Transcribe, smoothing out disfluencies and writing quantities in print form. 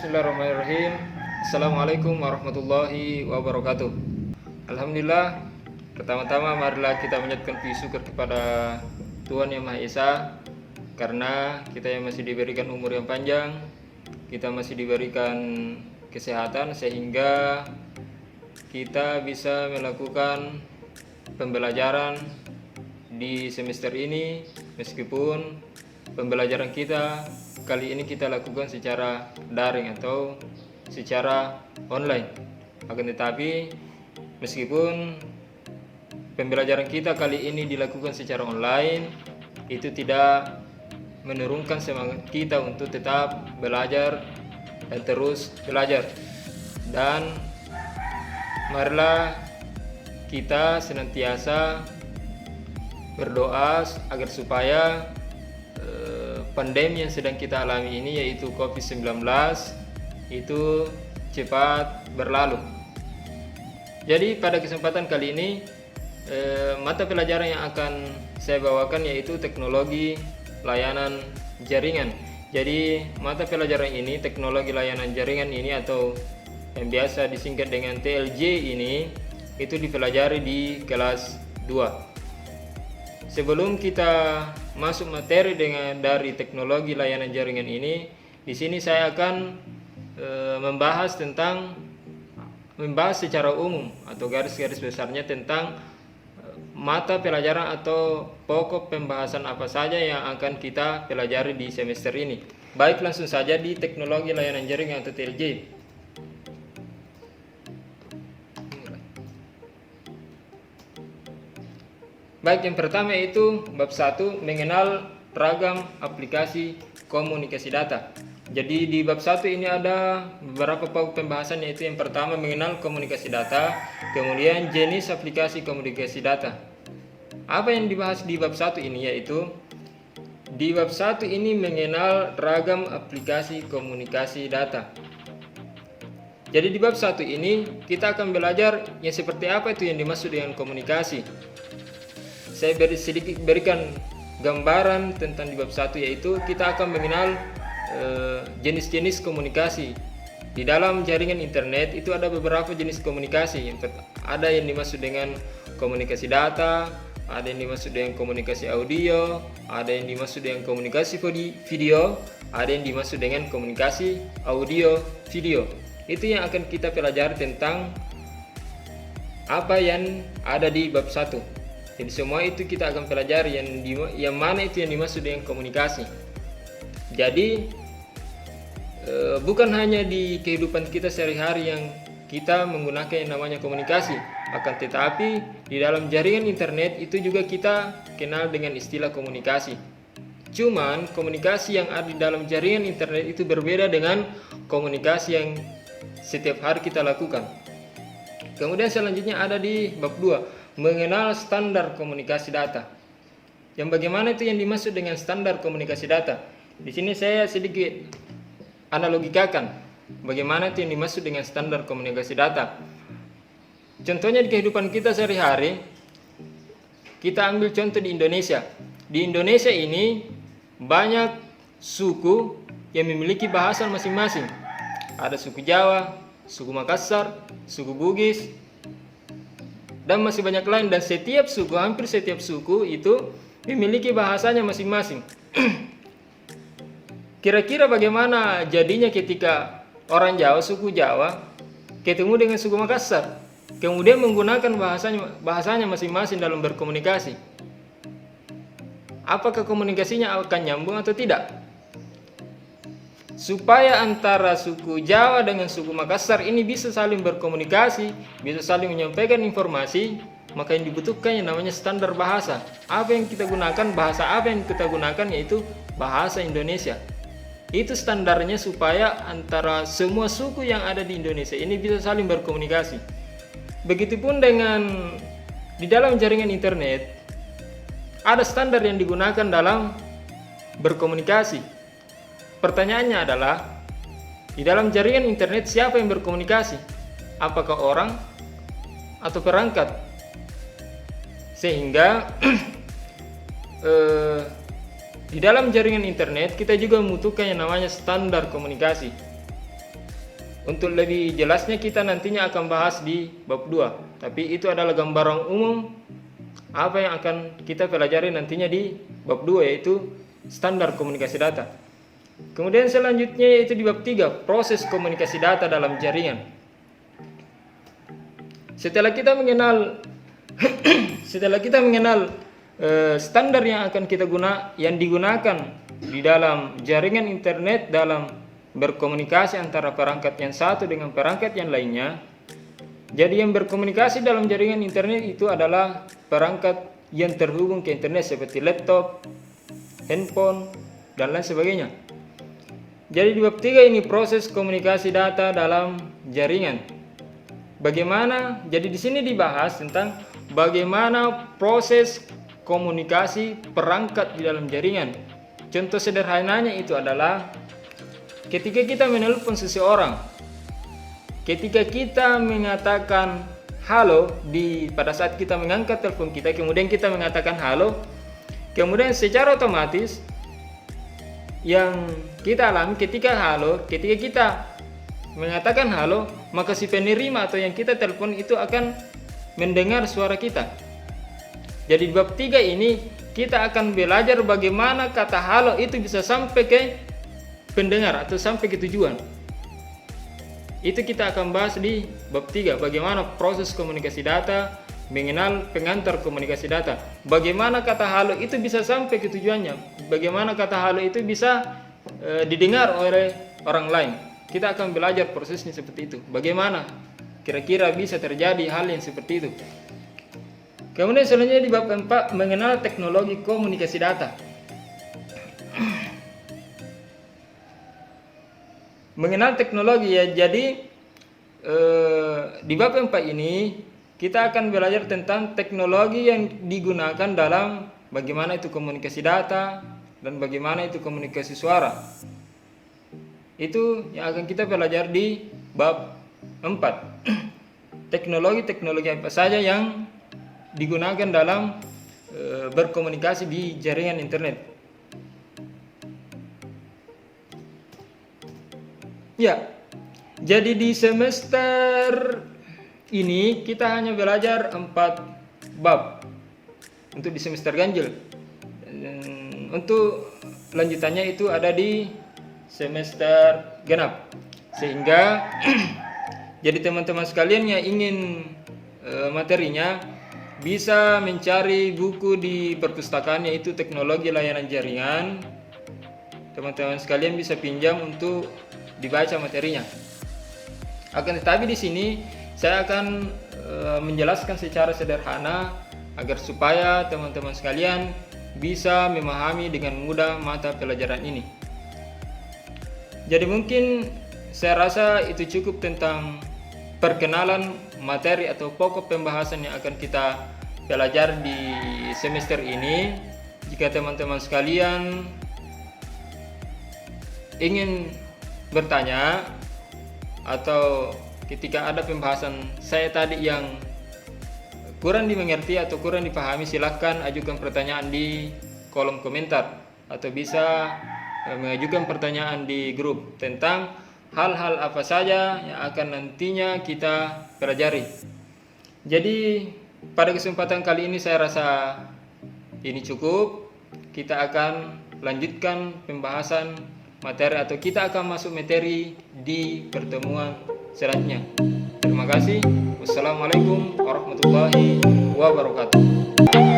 Bismillahirrahmanirrahim. Assalamualaikum warahmatullahi wabarakatuh. Alhamdulillah, pertama-tama marilah kita menyatakan puji syukur kepada Tuhan Yang Maha Esa, karena kita yang masih diberikan umur yang panjang, kita masih diberikan kesehatan sehingga kita bisa melakukan pembelajaran di semester ini, meskipun pembelajaran kita kali ini kita lakukan secara daring atau secara online. Akan tetapi meskipun pembelajaran kita kali ini dilakukan secara online, itu tidak menurunkan semangat kita untuk tetap belajar dan terus belajar. Dan marilah kita senantiasa berdoa agar supaya pandemi yang sedang kita alami ini, yaitu COVID-19, itu cepat berlalu. Jadi pada kesempatan kali ini mata pelajaran yang akan saya bawakan yaitu teknologi layanan jaringan. Jadi mata pelajaran ini, teknologi layanan jaringan ini, atau yang biasa disingkat dengan TLJ ini, itu dipelajari di kelas 2. Sebelum kita masuk materi dari teknologi layanan jaringan ini, di sini saya akan membahas secara umum atau garis-garis besarnya tentang mata pelajaran atau pokok pembahasan apa saja yang akan kita pelajari di semester ini. Baik, langsung saja di teknologi layanan jaringan atau TLJ. Baik, yang pertama itu bab 1, mengenal ragam aplikasi komunikasi data. Jadi di bab 1 ini ada beberapa pokok pembahasan, yaitu yang pertama mengenal komunikasi data, kemudian jenis aplikasi komunikasi data. Apa yang dibahas di bab 1 ini, yaitu di bab 1 ini mengenal ragam aplikasi komunikasi data. Jadi di bab 1 ini kita akan belajar yang seperti apa itu yang dimaksud dengan komunikasi. Saya sedikit berikan gambaran tentang di bab 1, yaitu kita akan mengenal jenis-jenis komunikasi. Di dalam jaringan internet itu ada beberapa jenis komunikasi. Ada yang dimaksud dengan komunikasi data, ada yang dimaksud dengan komunikasi audio, ada yang dimaksud dengan komunikasi video, ada yang dimaksud dengan komunikasi audio video. Itu yang akan kita pelajari tentang apa yang ada di bab 1. Jadi semua itu kita akan pelajari yang mana itu yang dimaksud dengan komunikasi. Jadi bukan hanya di kehidupan kita sehari-hari yang kita menggunakan yang namanya komunikasi, akan tetapi di dalam jaringan internet itu juga kita kenal dengan istilah komunikasi. Cuman komunikasi yang ada di dalam jaringan internet itu berbeda dengan komunikasi yang setiap hari kita lakukan. Kemudian selanjutnya ada di bab 2, mengenal standar komunikasi data. Yang bagaimana itu yang dimaksud dengan standar komunikasi data? Di sini saya sedikit analogikakan bagaimana itu yang dimaksud dengan standar komunikasi data. Contohnya di kehidupan kita sehari-hari, kita ambil contoh di Indonesia. Di Indonesia ini banyak suku yang memiliki bahasa masing-masing. Ada suku Jawa, suku Makassar, suku Bugis, dan masih banyak lain, dan hampir setiap suku itu memiliki bahasanya masing-masing. Kira-kira bagaimana jadinya ketika orang Jawa, suku Jawa, ketemu dengan suku Makassar, kemudian menggunakan bahasanya masing-masing dalam berkomunikasi? Apakah komunikasinya akan nyambung atau tidak? Supaya antara suku Jawa dengan suku Makassar ini bisa saling berkomunikasi, bisa saling menyampaikan informasi, maka yang dibutuhkan yang namanya standar bahasa. Apa yang kita gunakan, bahasa apa yang kita gunakan, yaitu bahasa Indonesia. Itu standarnya supaya antara semua suku yang ada di Indonesia ini bisa saling berkomunikasi. Begitupun dengan di dalam jaringan internet, ada standar yang digunakan dalam berkomunikasi. Pertanyaannya adalah, di dalam jaringan internet siapa yang berkomunikasi? Apakah orang atau perangkat? Sehingga Di dalam jaringan internet kita juga membutuhkan yang namanya standar komunikasi. Untuk lebih jelasnya kita nantinya akan bahas di bab 2. Tapi itu adalah gambaran umum apa yang akan kita pelajari nantinya di bab 2, yaitu standar komunikasi data. Kemudian selanjutnya yaitu di bab 3, proses komunikasi data dalam jaringan. Setelah kita mengenal standar yang akan yang digunakan di dalam jaringan internet dalam berkomunikasi antara perangkat yang satu dengan perangkat yang lainnya. Jadi yang berkomunikasi dalam jaringan internet itu adalah perangkat yang terhubung ke internet seperti laptop, handphone, dan lain sebagainya. Jadi di bab 3 ini proses komunikasi data dalam jaringan. Bagaimana? Jadi di sini dibahas tentang bagaimana proses komunikasi perangkat di dalam jaringan. Contoh sederhananya itu adalah ketika kita menelpon seseorang, ketika kita mengatakan halo pada saat kita mengangkat telepon kita, kemudian kita mengatakan halo, kemudian secara otomatis yang kita alami ketika kita mengatakan halo, maka si penerima atau yang kita telepon itu akan mendengar suara kita. Jadi di bab 3 ini kita akan belajar bagaimana kata halo itu bisa sampai ke pendengar atau sampai ke tujuan. Itu kita akan bahas di bab 3, bagaimana proses komunikasi data, mengenal pengantar komunikasi data, bagaimana kata halo itu bisa sampai ke tujuannya, bagaimana kata halo itu bisa didengar oleh orang lain. Kita akan belajar prosesnya seperti itu, bagaimana kira-kira bisa terjadi hal yang seperti itu. Kemudian selanjutnya di bab 4, mengenal teknologi komunikasi data. Mengenal teknologi ya, jadi di bab 4 ini kita akan belajar tentang teknologi yang digunakan dalam bagaimana itu komunikasi data dan bagaimana itu komunikasi suara. Itu yang akan kita pelajari di bab 4. Teknologi-teknologi apa saja yang digunakan dalam berkomunikasi di jaringan internet. Ya, jadi di semester ini kita hanya belajar 4 bab untuk di semester ganjil. Untuk lanjutannya itu ada di semester genap. Sehingga jadi teman-teman sekalian yang ingin materinya bisa mencari buku di perpustakaan yaitu teknologi layanan jaringan. Teman-teman sekalian bisa pinjam untuk dibaca materinya. Akan tetapi di sini saya akan menjelaskan secara sederhana agar supaya teman-teman sekalian bisa memahami dengan mudah mata pelajaran ini. Jadi mungkin saya rasa itu cukup tentang perkenalan materi atau pokok pembahasan yang akan kita pelajari di semester ini. Jika teman-teman sekalian ingin bertanya atau ketika ada pembahasan saya tadi yang kurang dimengerti atau kurang dipahami, silahkan ajukan pertanyaan di kolom komentar atau bisa mengajukan pertanyaan di grup tentang hal-hal apa saja yang akan nantinya kita pelajari. Jadi pada kesempatan kali ini saya rasa ini cukup. Kita akan lanjutkan pembahasan materi atau kita akan masuk materi di pertemuan selanjutnya. Terima kasih. Wassalamualaikum warahmatullahi wabarakatuh.